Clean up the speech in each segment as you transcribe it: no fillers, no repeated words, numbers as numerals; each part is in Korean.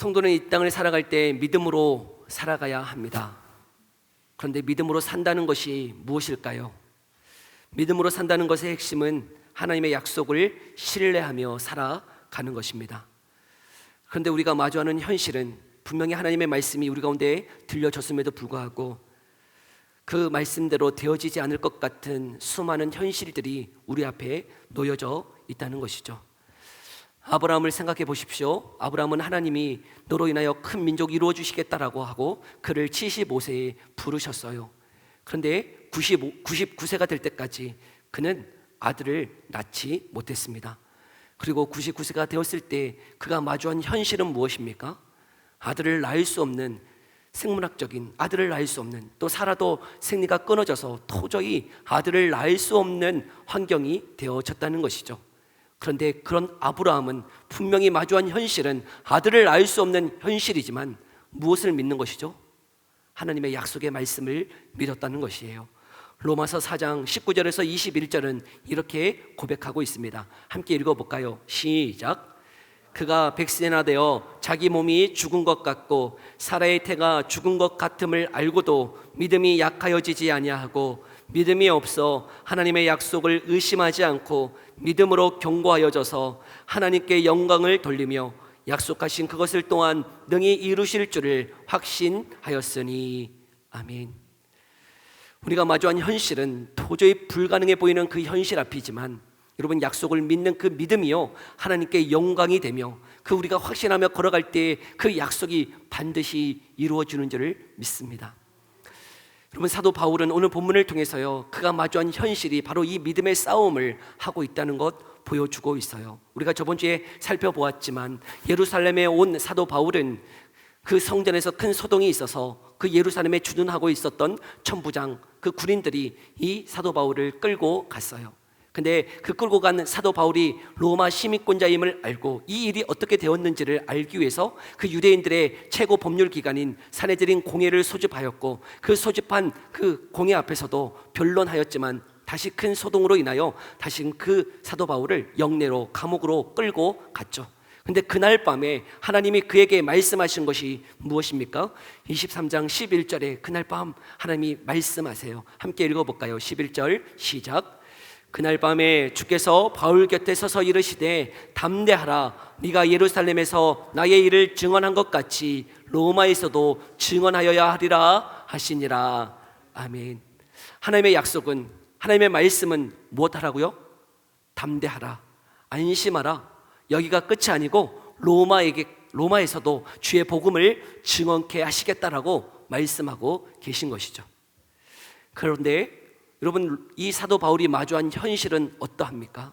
성도는 이 땅을 살아갈 때 믿음으로 살아가야 합니다. 그런데 믿음으로 산다는 것이 무엇일까요? 믿음으로 산다는 것의 핵심은 하나님의 약속을 신뢰하며 살아가는 것입니다. 그런데 우리가 마주하는 현실은 분명히 하나님의 말씀이 우리 가운데 들려졌음에도 불구하고 그 말씀대로 되어지지 않을 것 같은 수많은 현실들이 우리 앞에 놓여져 있다는 것이죠. 아브라함을 생각해 보십시오. 아브라함은 하나님이 너로 인하여 큰 민족 이루어 주시겠다라고 하고 그를 75세에 부르셨어요. 그런데 99세가 될 때까지 그는 아들을 낳지 못했습니다. 그리고 99세가 되었을 때 그가 마주한 현실은 무엇입니까? 아들을 낳을 수 없는, 생물학적인 아들을 낳을 수 없는, 또 살아도 생리가 끊어져서 도저히 아들을 낳을 수 없는 환경이 되어졌다는 것이죠. 그런데 그런 아브라함은 분명히 마주한 현실은 아들을 낳을 수 없는 현실이지만 무엇을 믿는 것이죠? 하나님의 약속의 말씀을 믿었다는 것이에요. 로마서 4장 19절에서 21절은 이렇게 고백하고 있습니다. 함께 읽어볼까요? 시작. 그가 백세나 되어 자기 몸이 죽은 것 같고 사라의 태가 죽은 것 같음을 알고도 믿음이 약하여지지 아니하고 믿음이 없어 하나님의 약속을 의심하지 않고 믿음으로 견고하여져서 하나님께 영광을 돌리며 약속하신 그것을 또한 능히 이루실 줄을 확신하였으니. 아멘. 우리가 마주한 현실은 도저히 불가능해 보이는 그 현실 앞이지만 여러분, 약속을 믿는 그 믿음이요 하나님께 영광이 되며 그 우리가 확신하며 걸어갈 때 그 약속이 반드시 이루어지는 줄을 믿습니다. 여러분, 사도 바울은 오늘 본문을 통해서요 그가 마주한 현실이 바로 이 믿음의 싸움을 하고 있다는 것 보여주고 있어요. 우리가 저번 주에 살펴보았지만 예루살렘에 온 사도 바울은 그 성전에서 큰 소동이 있어서 그 예루살렘에 주둔하고 있었던 천부장, 그 군인들이 이 사도 바울을 끌고 갔어요. 근데 그 끌고 간 사도 바울이 로마 시민권자임을 알고 이 일이 어떻게 되었는지를 알기 위해서 그 유대인들의 최고 법률 기관인 산헤드린 공회를 소집하였고 그 소집한 그 공회 앞에서도 변론하였지만 다시 큰 소동으로 인하여 다시 그 사도 바울을 영내로 감옥으로 끌고 갔죠. 근데 그날 밤에 하나님이 그에게 말씀하신 것이 무엇입니까? 23장 11절에 그날 밤 하나님이 말씀하세요. 함께 읽어볼까요? 11절 시작. 그날 밤에 주께서 바울 곁에 서서 이르시되 담대하라. 네가 예루살렘에서 나의 일을 증언한 것 같이 로마에서도 증언하여야 하리라 하시니라. 아멘. 하나님의 약속은, 하나님의 말씀은 무엇하라고요? 담대하라, 안심하라. 여기가 끝이 아니고 로마에서도 주의 복음을 증언케 하시겠다라고 말씀하고 계신 것이죠. 그런데 여러분, 이 사도 바울이 마주한 현실은 어떠합니까?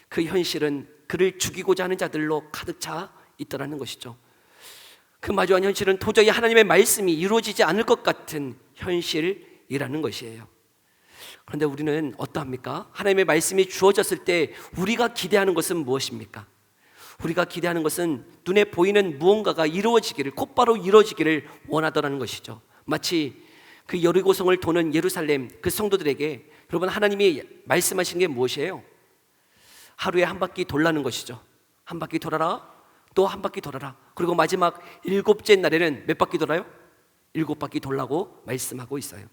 그 현실은 그를 죽이고자 하는 자들로 가득 차 있더라는 것이죠. 그 마주한 현실은 도저히 하나님의 말씀이 이루어지지 않을 것 같은 현실이라는 것이에요. 그런데 우리는 어떠합니까? 하나님의 말씀이 주어졌을 때 우리가 기대하는 것은 무엇입니까? 우리가 기대하는 것은 눈에 보이는 무언가가 이루어지기를, 곧바로 이루어지기를 원하더라는 것이죠. 마치 그 여리고성을 도는 예루살렘 그 성도들에게 여러분, 하나님이 말씀하신 게 무엇이에요? 하루에 한 바퀴 돌라는 것이죠. 한 바퀴 돌아라, 또 한 바퀴 돌아라. 그리고 마지막 7째 날에는 몇 바퀴 돌아요? 7바퀴 돌라고 말씀하고 있어요.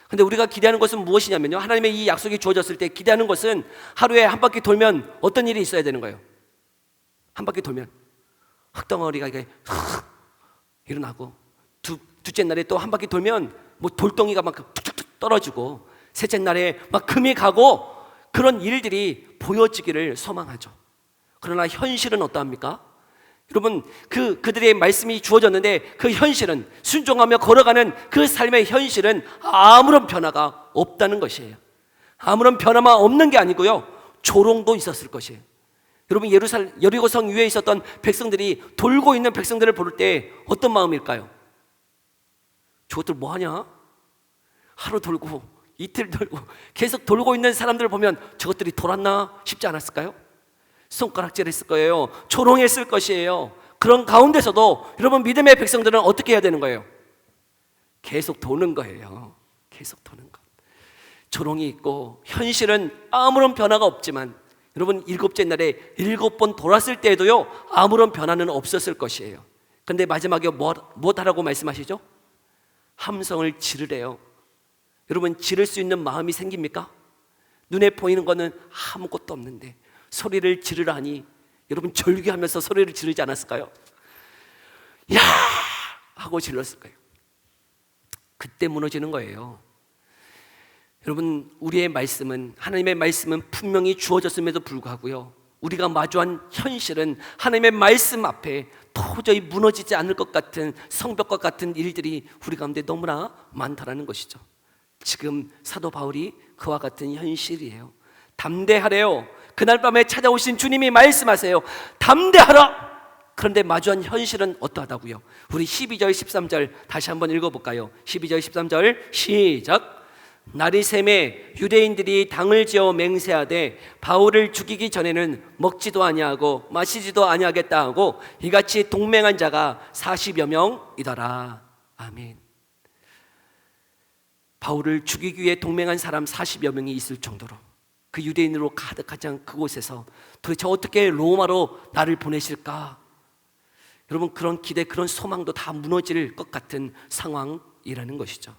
근데 우리가 기대하는 것은 무엇이냐면요, 하나님의 이 약속이 주어졌을 때 기대하는 것은 하루에 한 바퀴 돌면 어떤 일이 있어야 되는 거예요? 한 바퀴 돌면 흙덩어리가 이게 일어나고, 둘째 날에 또 한 바퀴 돌면 뭐 돌덩이가 막 툭툭툭 떨어지고, 셋째 날에 막 금이 가고, 그런 일들이 보여지기를 소망하죠. 그러나 현실은 어떠합니까? 여러분, 그들의 말씀이 주어졌는데 그 현실은, 순종하며 걸어가는 그 삶의 현실은 아무런 변화가 없다는 것이에요. 아무런 변화만 없는 게 아니고요, 조롱도 있었을 것이에요. 여러분, 여리고성 위에 있었던 백성들이, 돌고 있는 백성들을 볼 때 어떤 마음일까요? 저것들 뭐하냐? 하루 돌고 이틀 돌고 계속 돌고 있는 사람들을 보면 저것들이 돌았나 싶지 않았을까요? 손가락질했을 거예요. 조롱했을 것이에요. 그런 가운데서도 여러분, 믿음의 백성들은 어떻게 해야 되는 거예요? 계속 도는 거예요. 계속 도는 것. 조롱이 있고 현실은 아무런 변화가 없지만 여러분, 일곱째 날에 7번 돌았을 때에도요 아무런 변화는 없었을 것이에요. 근데 마지막에 무엇하라고 말씀하시죠? 함성을 지르래요. 여러분, 지를 수 있는 마음이 생깁니까? 눈에 보이는 거는 아무것도 없는데 소리를 지르라니 여러분 절규하면서 소리를 지르지 않았을까요? 야! 하고 질렀을 거예요. 그때 무너지는 거예요. 여러분, 우리의 말씀은, 하나님의 말씀은 분명히 주어졌음에도 불구하고요 우리가 마주한 현실은 하나님의 말씀 앞에 도저히 무너지지 않을 것 같은 성벽과 같은 일들이 우리 가운데 너무나 많다라는 것이죠. 지금 사도 바울이 그와 같은 현실이에요. 담대하래요. 그날 밤에 찾아오신 주님이 말씀하세요. 담대하라. 그런데 마주한 현실은 어떠하다고요? 우리 12절 13절 다시 한번 읽어볼까요? 12절 13절 시작. 날이 새매 유대인들이 당을 지어 맹세하되 바울을 죽이기 전에는 먹지도 아니하고 마시지도 아니하겠다 하고 이같이 동맹한 자가 40여 명이더라. 아멘. 바울을 죽이기 위해 동맹한 사람 40여 명이 있을 정도로 그 유대인으로 가득하지 그곳에서 도대체 어떻게 로마로 나를 보내실까? 여러분, 그런 기대, 그런 소망도 다 무너질 것 같은 상황이라는 것이죠.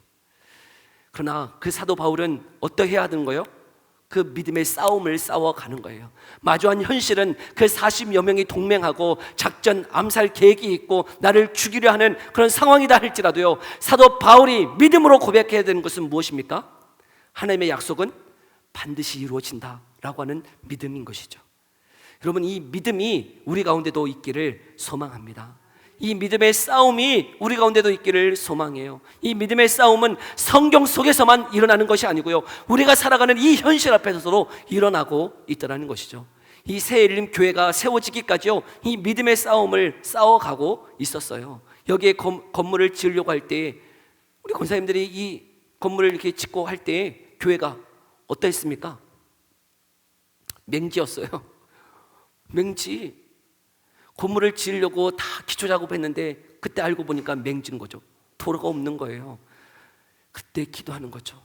그러나 그 사도 바울은 어떠해야 하는 거예요? 그 믿음의 싸움을 싸워가는 거예요. 마주한 현실은 그 40여 명이 동맹하고 작전, 암살 계획이 있고 나를 죽이려 하는 그런 상황이다 할지라도요 사도 바울이 믿음으로 고백해야 되는 것은 무엇입니까? 하나님의 약속은 반드시 이루어진다라고 하는 믿음인 것이죠. 여러분, 이 믿음이 우리 가운데도 있기를 소망합니다. 이 믿음의 싸움이 우리 가운데도 있기를 소망해요. 이 믿음의 싸움은 성경 속에서만 일어나는 것이 아니고요 우리가 살아가는 이 현실 앞에서도 일어나고 있다는 것이죠. 이 새일림 교회가 세워지기까지요 이 믿음의 싸움을 싸워가고 있었어요. 여기에 건물을 지으려고 할 때 우리 권사님들이 이 건물을 이렇게 짓고 할 때 교회가 어떠했습니까? 맹지였어요. 맹지. 건물을 지으려고 다 기초 작업했는데 그때 알고 보니까 맹지인 거죠. 도로가 없는 거예요. 그때 기도하는 거죠.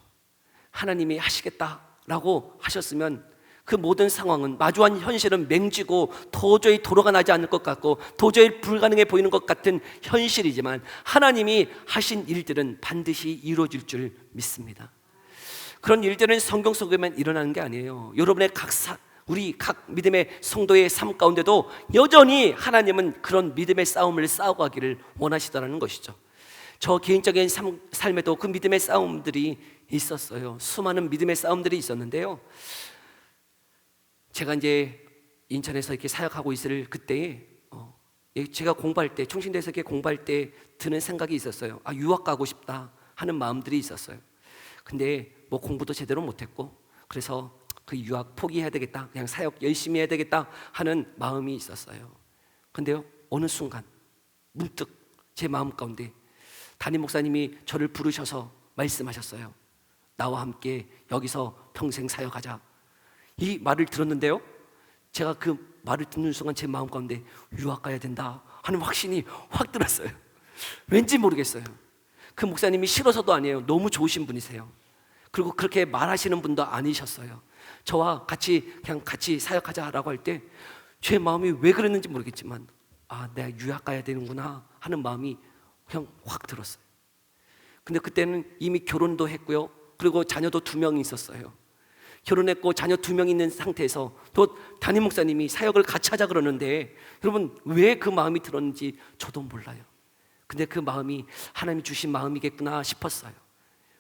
하나님이 하시겠다라고 하셨으면 그 모든 상황은, 마주한 현실은 맹지고 도저히 도로가 나지 않을 것 같고 도저히 불가능해 보이는 것 같은 현실이지만 하나님이 하신 일들은 반드시 이루어질 줄 믿습니다. 그런 일들은 성경 속에만 일어나는 게 아니에요. 여러분의 우리 각 믿음의 성도의 삶 가운데도 여전히 하나님은 그런 믿음의 싸움을 싸워가기를 원하시더라는 것이죠. 저 개인적인 삶에도 그 믿음의 싸움들이 있었어요. 수많은 믿음의 싸움들이 있었는데요 제가 이제 인천에서 이렇게 사역하고 있을 그때에 제가 공부할 때, 충신대에서 이렇게 공부할 때 드는 생각이 있었어요. 유학 가고 싶다 하는 마음들이 있었어요. 근데 뭐 공부도 제대로 못했고 그래서 그 유학 포기해야 되겠다, 그냥 사역 열심히 해야 되겠다 하는 마음이 있었어요. 근데요 어느 순간 문득 제 마음 가운데 담임 목사님이 저를 부르셔서 말씀하셨어요. 나와 함께 여기서 평생 사역하자. 이 말을 들었는데요 제가 그 말을 듣는 순간 제 마음 가운데 유학 가야 된다 하는 확신이 확 들었어요. 왠지 모르겠어요. 그 목사님이 싫어서도 아니에요. 너무 좋으신 분이세요. 그리고 그렇게 말하시는 분도 아니셨어요. 저와 그냥 같이 사역하자라고 할 때 제 마음이 왜 그랬는지 모르겠지만 내가 유학 가야 되는구나 하는 마음이 그냥 확 들었어요. 근데 그때는 이미 결혼도 했고요 그리고 자녀도 2명이 있었어요. 결혼했고 자녀 2명 있는 상태에서 또 담임 목사님이 사역을 같이 하자 그러는데 여러분 왜 그 마음이 들었는지 저도 몰라요. 근데 그 마음이 하나님이 주신 마음이겠구나 싶었어요.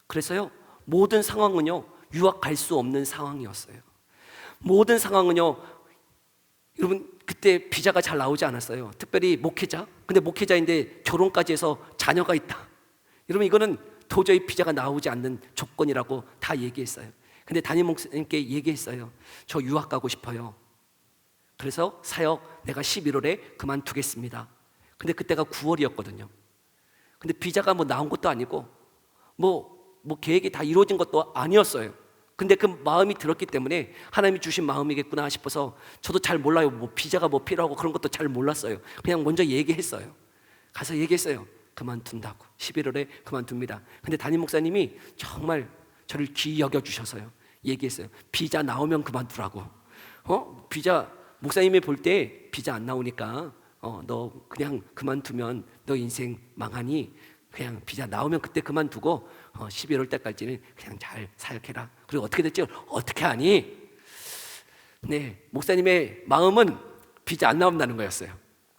그래서요 모든 상황은요 유학 갈 수 없는 상황이었어요. 모든 상황은요 여러분 그때 비자가 잘 나오지 않았어요. 특별히 목회자. 근데 목회자인데 결혼까지 해서 자녀가 있다. 여러분 이거는 도저히 비자가 나오지 않는 조건이라고 다 얘기했어요. 근데 담임 목사님께 얘기했어요. 저 유학 가고 싶어요. 그래서 사역 내가 11월에 그만두겠습니다. 근데 그때가 9월이었거든요. 근데 비자가 뭐 나온 것도 아니고 뭐 계획이 다 이루어진 것도 아니었어요. 근데 그 마음이 들었기 때문에 하나님이 주신 마음이겠구나 싶어서 저도 잘 몰라요. 뭐 비자가 뭐 필요하고 그런 것도 잘 몰랐어요. 그냥 먼저 얘기했어요. 가서 얘기했어요. 그만둔다고. 11월에 그만둡니다. 근데 담임 목사님이 정말 저를 귀히 여겨주셔서요 얘기했어요. 비자 나오면 그만두라고. 비자 목사님이 볼 때 비자 안 나오니까 너 그냥 그만두면 너 인생 망하니 그냥 비자 나오면 그때 그만두고 11월 때까지는 그냥 잘 사역해라. 그리고 어떻게 됐죠? 어떻게 하니? 네, 목사님의 마음은 비자 안 나온다는 거였어요.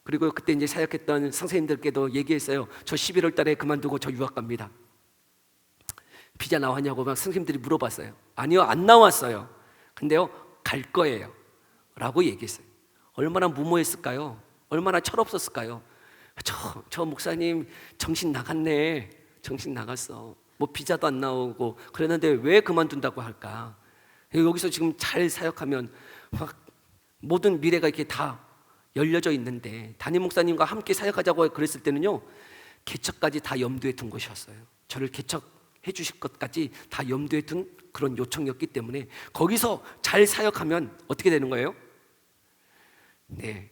그리고 그때 이제 사역했던 선생님들께도 얘기했어요. 저 11월 달에 그만두고 저 유학 갑니다. 비자 나왔냐고 막 선생님들이 물어봤어요. 아니요, 안 나왔어요. 근데요, 갈 거예요 라고 얘기했어요. 얼마나 무모했을까요? 얼마나 철없었을까요? 저 목사님 정신 나갔네. 정신 나갔어. 뭐 비자도 안 나오고 그랬는데 왜 그만둔다고 할까? 여기서 지금 잘 사역하면 막 모든 미래가 이렇게 다 열려져 있는데, 담임 목사님과 함께 사역하자고 그랬을 때는요, 개척까지 다 염두에 둔 것이었어요. 저를 개척해 주실 것까지 다 염두에 둔 그런 요청이었기 때문에 거기서 잘 사역하면 어떻게 되는 거예요? 네,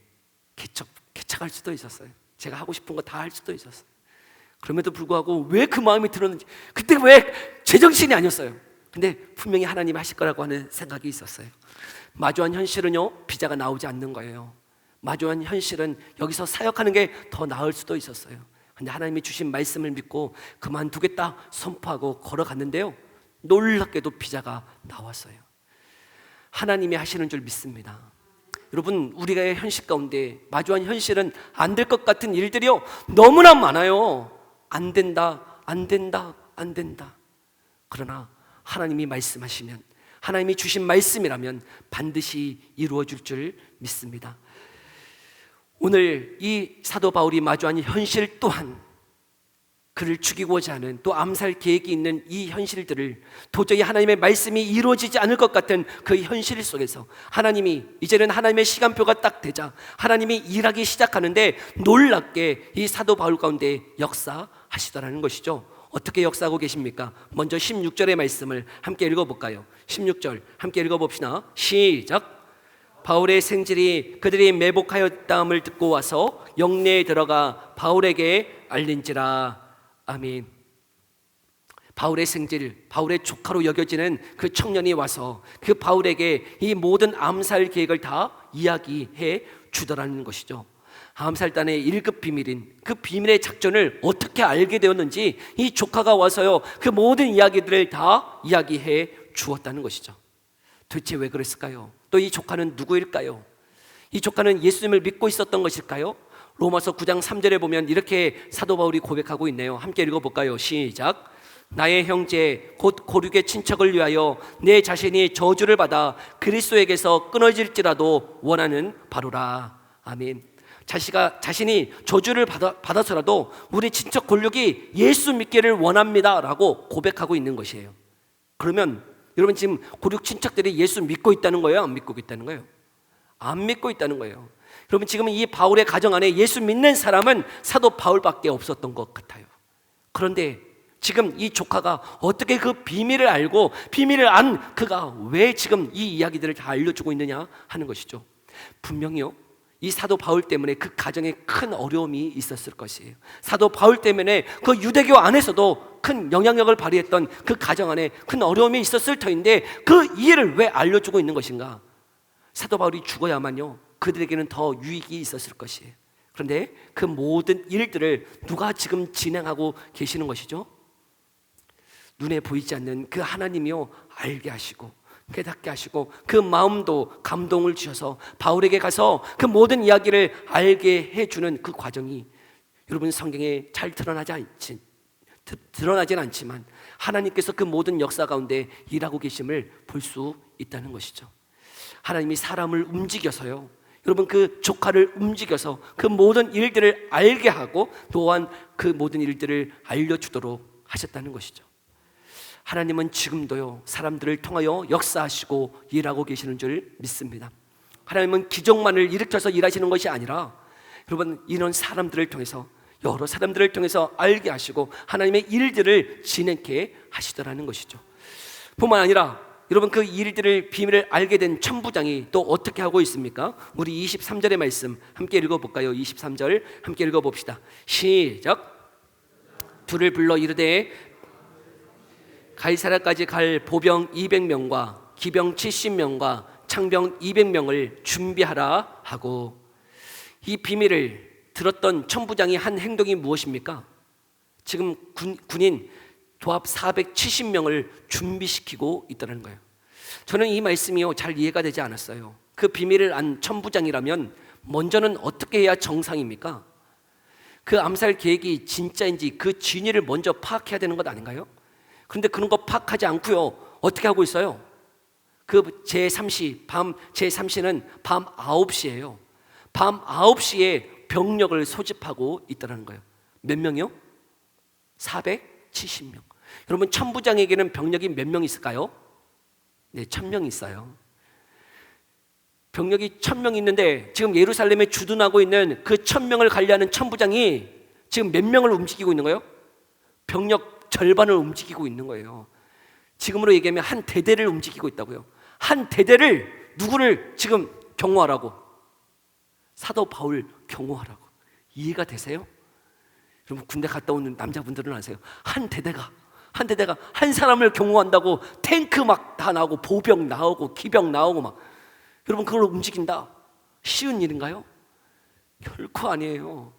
개척할 수도 있었어요. 제가 하고 싶은 거 다 할 수도 있었어요. 그럼에도 불구하고 왜 그 마음이 들었는지, 그때 왜 제정신이 아니었어요. 근데 분명히 하나님이 하실 거라고 하는 생각이 있었어요. 마주한 현실은요, 비자가 나오지 않는 거예요. 마주한 현실은 여기서 사역하는 게 더 나을 수도 있었어요. 근데 하나님이 주신 말씀을 믿고 그만두겠다 선포하고 걸어갔는데요, 놀랍게도 비자가 나왔어요. 하나님이 하시는 줄 믿습니다. 여러분, 우리가 현실 가운데 마주한 현실은 안 될 것 같은 일들이요, 너무나 많아요. 안 된다, 안 된다, 안 된다. 그러나 하나님이 말씀하시면, 하나님이 주신 말씀이라면 반드시 이루어질 줄 믿습니다. 오늘 이 사도 바울이 마주한 현실 또한, 그를 죽이고자 하는 또 암살 계획이 있는 이 현실들을 도저히 하나님의 말씀이 이루어지지 않을 것 같은 그 현실 속에서 하나님이, 이제는 하나님의 시간표가 딱 되자 하나님이 일하기 시작하는데 놀랍게 이 사도 바울 가운데 역사하시더라는 것이죠. 어떻게 역사하고 계십니까? 먼저 16절의 말씀을 함께 읽어볼까요? 16절 함께 읽어봅시다. 시작. 바울의 생질이 그들이 매복하였다함을 듣고 와서 영내에 들어가 바울에게 알린지라. 아멘. 바울의 생질, 바울의 조카로 여겨지는 그 청년이 와서 그 바울에게 이 모든 암살 계획을 다 이야기해 주더라는 것이죠. 암살단의 1급 비밀인 그 비밀의 작전을 어떻게 알게 되었는지 이 조카가 와서요, 그 모든 이야기들을 다 이야기해 주었다는 것이죠. 도대체 왜 그랬을까요? 또 이 조카는 누구일까요? 이 조카는 예수님을 믿고 있었던 것일까요? 로마서 9장 3절에 보면 이렇게 사도 바울이 고백하고 있네요. 함께 읽어볼까요? 시작. 나의 형제 곧 고륙의 친척을 위하여 내 자신이 저주를 받아 그리스도에게서 끊어질지라도 원하는 바로라. 아멘. 자신이 저주를 받아서라도 우리 친척 골육이 예수 믿기를 원합니다 라고 고백하고 있는 것이에요. 그러면 여러분, 지금 고륙 친척들이 예수 믿고 있다는 거예요? 안 믿고 있다는 거예요? 안 믿고 있다는 거예요. 여러분, 지금 이 바울의 가정 안에 예수 믿는 사람은 사도 바울밖에 없었던 것 같아요. 그런데 지금 이 조카가 어떻게 그 비밀을 알고, 비밀을 안 그가 왜 지금 이 이야기들을 다 알려주고 있느냐 하는 것이죠. 분명히요, 이 사도 바울 때문에 그 가정에 큰 어려움이 있었을 것이에요. 사도 바울 때문에 그 유대교 안에서도 큰 영향력을 발휘했던 그 가정 안에 큰 어려움이 있었을 터인데 그 이해를 왜 알려주고 있는 것인가? 사도 바울이 죽어야만요, 그들에게는 더 유익이 있었을 것이에요. 그런데 그 모든 일들을 누가 지금 진행하고 계시는 것이죠? 눈에 보이지 않는 그 하나님이요, 알게 하시고 깨닫게 하시고 그 마음도 감동을 주셔서 바울에게 가서 그 모든 이야기를 알게 해주는 그 과정이 여러분 성경에 잘 드러나진 않지만 하나님께서 그 모든 역사 가운데 일하고 계심을 볼 수 있다는 것이죠. 하나님이 사람을 움직여서요, 여러분 그 조카를 움직여서 그 모든 일들을 알게 하고 또한 그 모든 일들을 알려주도록 하셨다는 것이죠. 하나님은 지금도요, 사람들을 통하여 역사하시고 일하고 계시는 줄 믿습니다. 하나님은 기적만을 일으켜서 일하시는 것이 아니라 여러분, 이런 사람들을 통해서, 여러 사람들을 통해서 알게 하시고 하나님의 일들을 진행케 하시더라는 것이죠. 뿐만 아니라 여러분, 그 일들을 비밀을 알게 된 천부장이 또 어떻게 하고 있습니까? 우리 23절의 말씀 함께 읽어볼까요? 23절 함께 읽어봅시다. 시작. 둘을 불러 이르되 가이사랴까지 갈 보병 200명과 기병 70명과 창병 200명을 준비하라 하고, 이 비밀을 들었던 천부장이 한 행동이 무엇입니까? 지금 군인 도합 470명을 준비시키고 있다는 거예요. 저는 이 말씀이요 잘 이해가 되지 않았어요. 그 비밀을 안 천부장이라면 먼저는 어떻게 해야 정상입니까? 그 암살 계획이 진짜인지 그 진위를 먼저 파악해야 되는 것 아닌가요? 그런데 그런 거 파악하지 않고요 어떻게 하고 있어요? 그 제3시, 밤 제3시는 밤 9시예요. 밤 9시에 병력을 소집하고 있다는 거예요. 몇 명이요? 470명. 여러분, 천부장에게는 병력이 몇 명 있을까요? 네, 1000명 있어요. 병력이 1000명 있는데 지금 예루살렘에 주둔하고 있는 그 1000명을 관리하는 천부장이 지금 몇 명을 움직이고 있는 거예요? 병력 절반을 움직이고 있는 거예요. 지금으로 얘기하면 한 대대를 움직이고 있다고요. 한 대대를 누구를 지금 경호하라고? 사도 바울 경호하라고. 이해가 되세요? 여러분, 군대 갔다 오는 남자분들은 아세요? 한 대대가 한 사람을 경호한다고 탱크 막 다 나오고 보병 나오고 기병 나오고 막, 여러분 그걸 움직인다 쉬운 일인가요? 결코 아니에요.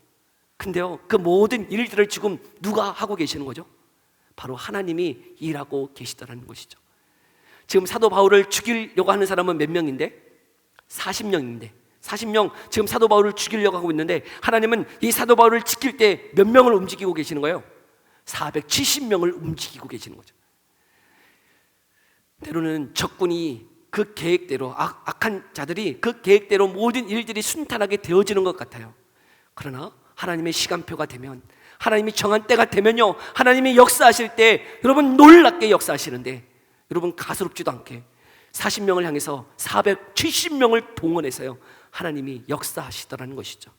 근데요 그 모든 일들을 지금 누가 하고 계시는 거죠? 바로 하나님이 일하고 계시다는 것이죠. 지금 사도 바울을 죽이려고 하는 사람은 몇 명인데? 40명인데 40명 지금 사도 바울을 죽이려고 하고 있는데, 하나님은 이 사도 바울을 지킬 때 몇 명을 움직이고 계시는 거예요? 470명을 움직이고 계시는 거죠. 때로는 적군이 그 계획대로, 악한 자들이 그 계획대로 모든 일들이 순탄하게 되어지는 것 같아요. 그러나 하나님의 시간표가 되면, 하나님이 정한 때가 되면요 하나님이 역사하실 때 여러분 놀랍게 역사하시는데, 여러분 가스롭지도 않게 40명을 향해서 470명을 동원해서요 하나님이 역사하시더라는 것이죠.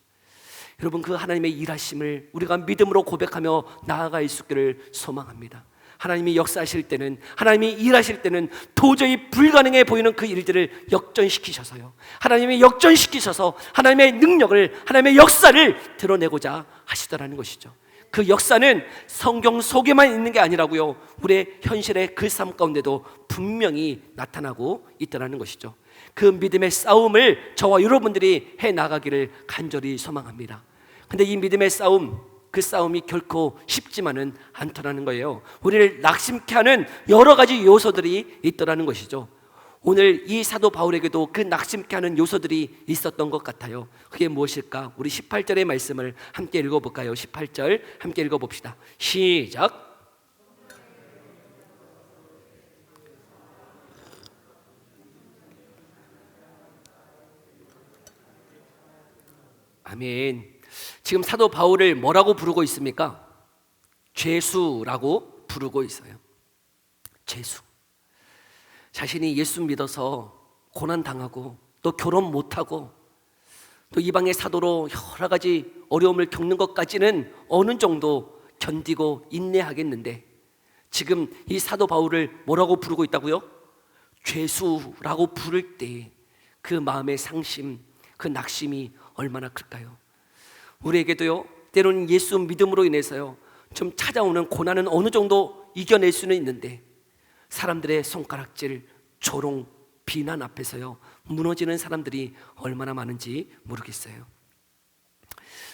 여러분, 그 하나님의 일하심을 우리가 믿음으로 고백하며 나아갈 수 있기를 소망합니다. 하나님이 역사하실 때는, 하나님이 일하실 때는 도저히 불가능해 보이는 그 일들을 역전시키셔서요 하나님이 역전시키셔서 하나님의 능력을, 하나님의 역사를 드러내고자 하시더라는 것이죠. 그 역사는 성경 속에만 있는 게 아니라고요, 우리의 현실의 그 삶 가운데도 분명히 나타나고 있다는 것이죠. 그 믿음의 싸움을 저와 여러분들이 해나가기를 간절히 소망합니다. 근데 이 믿음의 싸움, 그 싸움이 결코 쉽지만은 않더라는 거예요. 우리를 낙심케 하는 여러 가지 요소들이 있더라는 것이죠. 오늘 이 사도 바울에게도 그 낙심케 하는 요소들이 있었던 것 같아요. 그게 무엇일까? 우리 18절의 말씀을 함께 읽어볼까요? 18절 함께 읽어봅시다. 시작. 아멘. 지금 사도 바울을 뭐라고 부르고 있습니까? 죄수라고 부르고 있어요. 죄수. 자신이 예수 믿어서 고난당하고 또 결혼 못하고 또 이방의 사도로 여러 가지 어려움을 겪는 것까지는 어느 정도 견디고 인내하겠는데, 지금 이 사도 바울을 뭐라고 부르고 있다고요? 죄수라고 부를 때 그 마음의 상심, 그 낙심이 얼마나 클까요? 우리에게도요 때로는 예수 믿음으로 인해서요 좀 찾아오는 고난은 어느 정도 이겨낼 수는 있는데, 사람들의 손가락질, 조롱, 비난 앞에서요 무너지는 사람들이 얼마나 많은지 모르겠어요.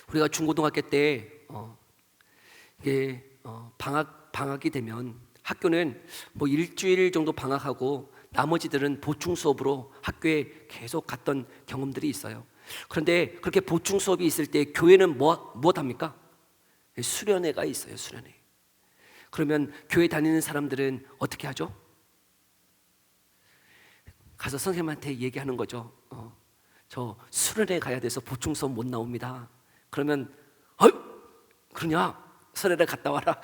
우리가 중고등학교 때 방학이 되면 학교는 뭐 일주일 정도 방학하고 나머지들은 보충 수업으로 학교에 계속 갔던 경험들이 있어요. 그런데 그렇게 보충 수업이 있을 때 교회는 무엇 합니까? 수련회가 있어요. 수련회. 그러면 교회 다니는 사람들은 어떻게 하죠? 가서 선생님한테 얘기하는 거죠. 저 수련회 가야 돼서 보충 수업 못 나옵니다. 그러면 그러냐? 수련회 갔다 와라.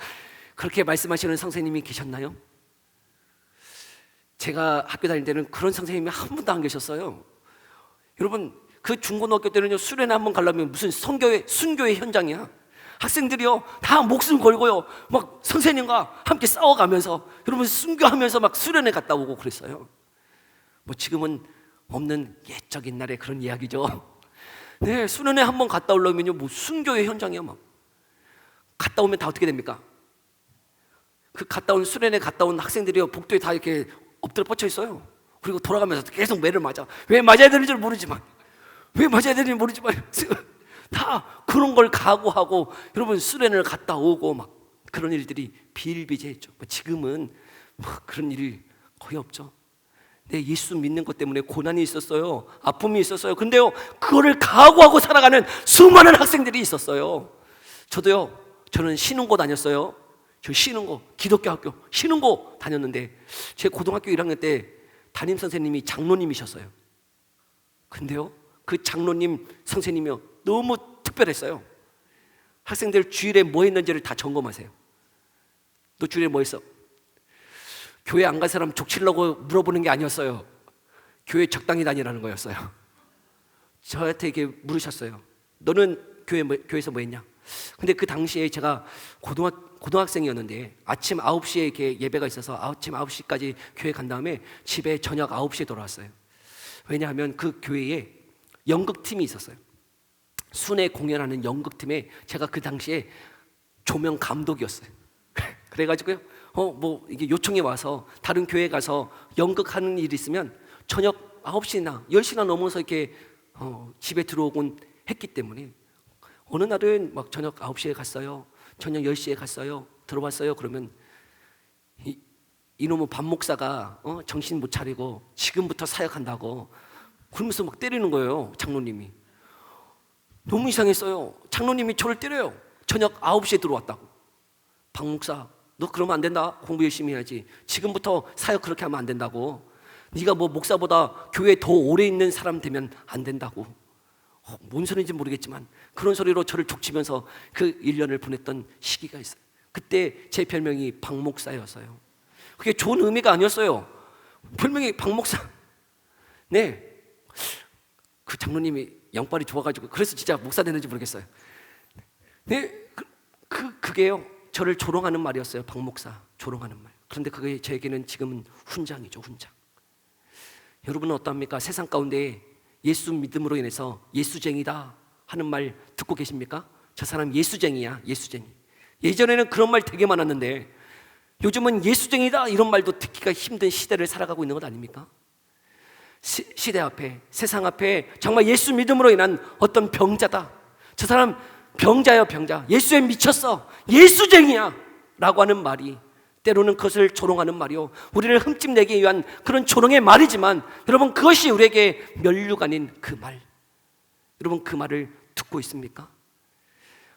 그렇게 말씀하시는 선생님이 계셨나요? 제가 학교 다닐 때는 그런 선생님이 한 분도 안 계셨어요. 여러분, 그 중고등학교 때는요 수련회 한번 가려면 무슨 순교의 현장이야. 학생들이요 다 목숨 걸고요 막 선생님과 함께 싸워가면서 여러분 순교하면서 막 수련회 갔다 오고 그랬어요. 뭐 지금은 없는 옛적인 날의 그런 이야기죠. 네, 수련회 한번 갔다 오려면요 뭐 순교의 현장이야. 막 갔다 오면 다 어떻게 됩니까? 그 갔다 온 수련회 갔다 온 학생들이요 복도에 다 이렇게 엎드려 뻗쳐 있어요. 그리고 돌아가면서 계속 매를 맞아. 왜 맞아야 되는지 모르지만, 왜 맞아야 되는지 모르지만 다 그런 걸 각오하고 여러분 수련을 갔다 오고 막 그런 일들이 비일비재했죠. 지금은 뭐 그런 일이 거의 없죠. 내 예수 믿는 것 때문에 고난이 있었어요. 아픔이 있었어요. 근데요, 그거를 각오하고 살아가는 수많은 학생들이 있었어요. 저는 신흥고 다녔어요. 저 신흥고, 기독교 학교 신흥고 다녔는데 제 고등학교 1학년 때 담임 선생님이 장로님이셨어요. 근데요, 그 장로님 선생님이요, 너무 특별했어요. 학생들 주일에 뭐 했는지를 다 점검하세요. 너 주일에 뭐 했어? 교회 안 간 사람 족치려고 물어보는 게 아니었어요. 교회 적당히 다니라는 거였어요. 저한테 이렇게 물으셨어요. 너는 교회에서 뭐 했냐? 근데 그 당시에 제가 고등학생이었는데 아침 9시에 이렇게 예배가 있어서 아침 9시까지 교회 간 다음에 집에 저녁 9시에 돌아왔어요. 왜냐하면 그 교회에 연극팀이 있었어요. 순회 공연하는 연극팀에 제가 그 당시에 조명 감독이었어요. 그래가지고요, 뭐 이게 요청이 와서 다른 교회 가서 연극하는 일이 있으면 저녁 9시나 10시나 넘어서 이렇게 집에 들어오곤 했기 때문에 어느 날은 막 저녁 9시에 갔어요. 저녁 10시에 갔어요. 들어왔어요. 그러면 이놈의 반 목사가 정신 못 차리고 지금부터 사역한다고 그러면서 막 때리는 거예요. 장로님이. 너무 이상했어요. 장로님이 저를 때려요. 저녁 9시에 들어왔다고. 박 목사, 너 그러면 안 된다. 공부 열심히 해야지. 지금부터 사역 그렇게 하면 안 된다고. 네가 뭐 목사보다 교회에 더 오래 있는 사람 되면 안 된다고. 뭔 소리인지 모르겠지만 그런 소리로 저를 족치면서 그 1년을 보냈던 시기가 있어요. 그때 제 별명이 박 목사였어요. 그게 좋은 의미가 아니었어요. 별명이 박 목사. 네, 그 장로님이 영빨이 좋아가지고 그래서 진짜 목사 됐는지 모르겠어요. 네, 그게요, 저를 조롱하는 말이었어요. 박 목사, 조롱하는 말. 그런데 그게 저에게는 지금은 훈장이죠, 훈장. 여러분은 어떠합니까? 세상 가운데 예수 믿음으로 인해서 예수쟁이다 하는 말 듣고 계십니까? 저 사람 예수쟁이야, 예수쟁이. 예전에는 그런 말 되게 많았는데 요즘은 예수쟁이다 이런 말도 듣기가 힘든 시대를 살아가고 있는 것 아닙니까? 시대 앞에, 세상 앞에 정말 예수 믿음으로 인한 어떤 병자다, 저 사람 병자예요, 병자. 예수에 미쳤어, 예수쟁이야 라고 하는 말이, 때로는 그것을 조롱하는 말이요, 우리를 흠집내기 위한 그런 조롱의 말이지만 여러분, 그것이 우리에게 면류가 아닌 그 말, 여러분 그 말을 듣고 있습니까?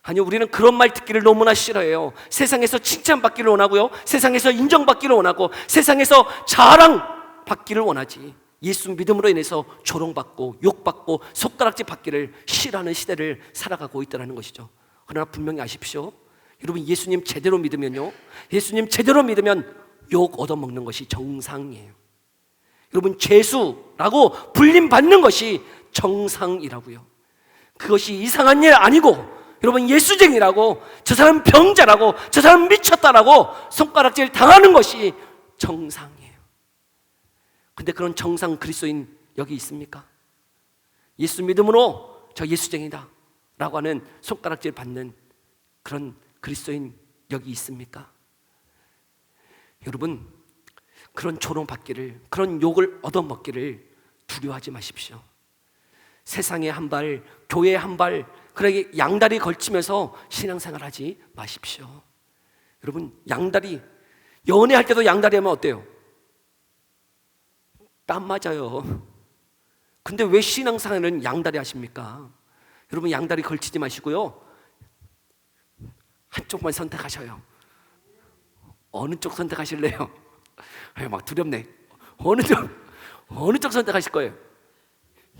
아니요, 우리는 그런 말 듣기를 너무나 싫어해요. 세상에서 칭찬받기를 원하고요, 세상에서 인정받기를 원하고, 세상에서 자랑받기를 원하지, 예수 믿음으로 인해서 조롱받고 욕받고 손가락질 받기를 싫어하는 시대를 살아가고 있다는 것이죠. 그러나 분명히 아십시오, 여러분, 예수님 제대로 믿으면요, 예수님 제대로 믿으면 욕 얻어먹는 것이 정상이에요. 여러분, 죄수라고 불림받는 것이 정상이라고요. 그것이 이상한 일 아니고, 여러분, 예수쟁이라고, 저 사람 병자라고, 저 사람 미쳤다라고 손가락질 당하는 것이 정상이에요. 근데 그런 정상 그리스도인 여기 있습니까? 예수 믿음으로 저 예수쟁이다 라고 하는 손가락질 받는 그런 그리스도인 여기 있습니까? 여러분, 그런 조롱받기를, 그런 욕을 얻어먹기를 두려워하지 마십시오. 세상에 한 발, 교회에 한 발, 그러게 양다리 걸치면서 신앙생활하지 마십시오. 여러분, 양다리, 연애할 때도 양다리 하면 어때요? 땀 맞아요. 근데 왜 신앙생활은 양다리 하십니까? 여러분, 양다리 걸치지 마시고요, 한쪽만 선택하셔요. 어느 쪽 선택하실래요? 막 두렵네. 어느 쪽 선택하실 거예요?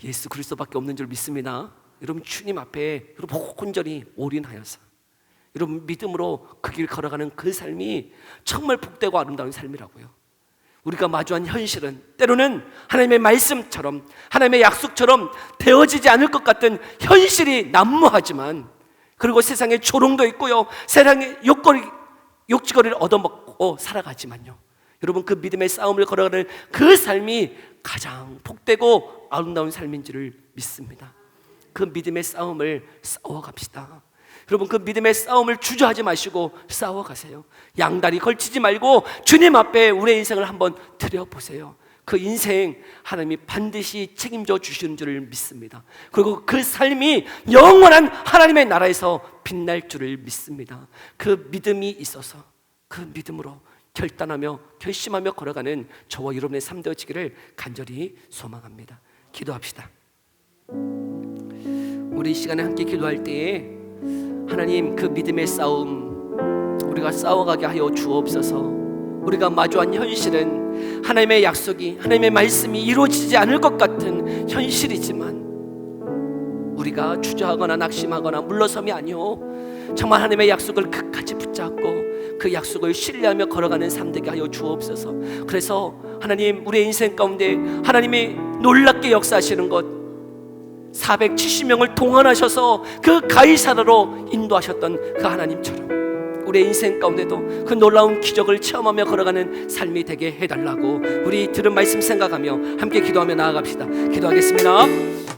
예수 그리스도밖에 없는 줄 믿습니다. 여러분, 주님 앞에 여러분 온전히 올인하여서 여러분 믿음으로 그 길 걸어가는 그 삶이 정말 복되고 아름다운 삶이라고요. 우리가 마주한 현실은 때로는 하나님의 말씀처럼, 하나님의 약속처럼 되어지지 않을 것 같은 현실이 난무하지만, 그리고 세상에 조롱도 있고요, 세상에 욕지거리를 얻어먹고 살아가지만요, 여러분, 그 믿음의 싸움을 걸어가는 그 삶이 가장 복되고 아름다운 삶인 줄을 믿습니다. 그 믿음의 싸움을 싸워갑시다. 여러분, 그 믿음의 싸움을 주저하지 마시고 싸워가세요. 양다리 걸치지 말고 주님 앞에 우리의 인생을 한번 드려보세요. 그 인생 하나님이 반드시 책임져 주시는 줄을 믿습니다. 그리고 그 삶이 영원한 하나님의 나라에서 빛날 줄을 믿습니다. 그 믿음이 있어서 그 믿음으로 결단하며 결심하며 걸어가는 저와 여러분의 삶 되어지기를 간절히 소망합니다. 기도합시다. 우리 이 시간에 함께 기도할 때에 하나님, 그 믿음의 싸움 우리가 싸워가게 하여 주옵소서. 우리가 마주한 현실은 하나님의 약속이, 하나님의 말씀이 이루어지지 않을 것 같은 현실이지만 우리가 주저하거나 낙심하거나 물러섬이 아니오, 정말 하나님의 약속을 끝까지 붙잡고 그 약속을 신뢰하며 걸어가는 삶 되게 하여 주옵소서. 그래서 하나님, 우리의 인생 가운데 하나님이 놀랍게 역사하시는 것, 470명을 동원하셔서 그 가이사라로 인도하셨던 그 하나님처럼 우리의 인생 가운데도 그 놀라운 기적을 체험하며 걸어가는 삶이 되게 해달라고 우리 들은 말씀 생각하며 함께 기도하며 나아갑시다. 기도하겠습니다.